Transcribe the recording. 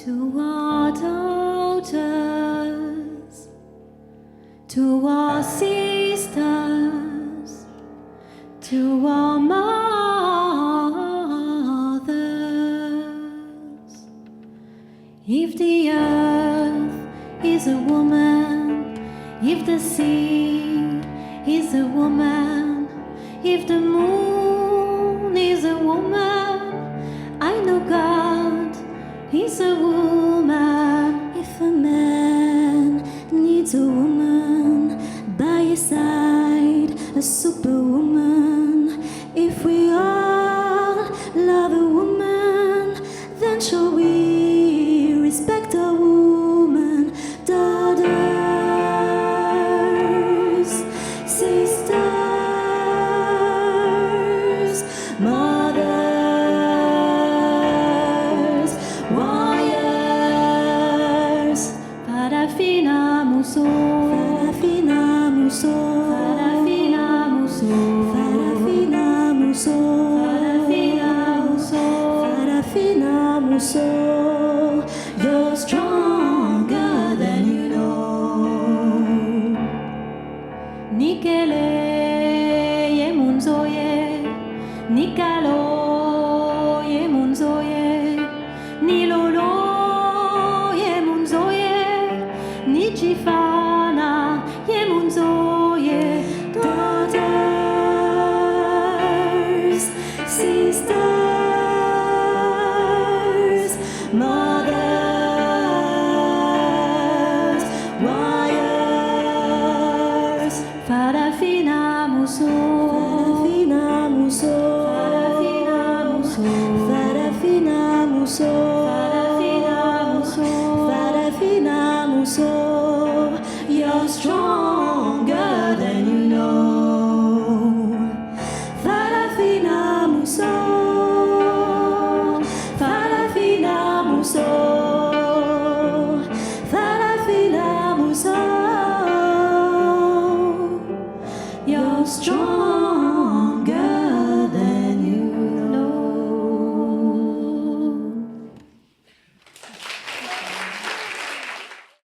To our daughters, to our sisters, to our mothers. If the earth is a woman, if the sea is a woman, if the moon is a woman, I know God is a woman. If a man needs a woman by his side, a superwoman. If we all love a woman, then shall we respect a woman? Daughters, sisters, mothers, warriors. Farafina muso, farafina muso, farafina muso, farafina muso, farafina muso, farafina muso. You're stronger than you know. Nikele ye munzoye, nikalo ye munzoye, nilolo ye munzoye, nichifana ye munzoye. Daughters, sisters, mothers, warriors. Farafina muso, farafina muso, farafina muso, farafina muso, farafina muso, farafina muso. You're stronger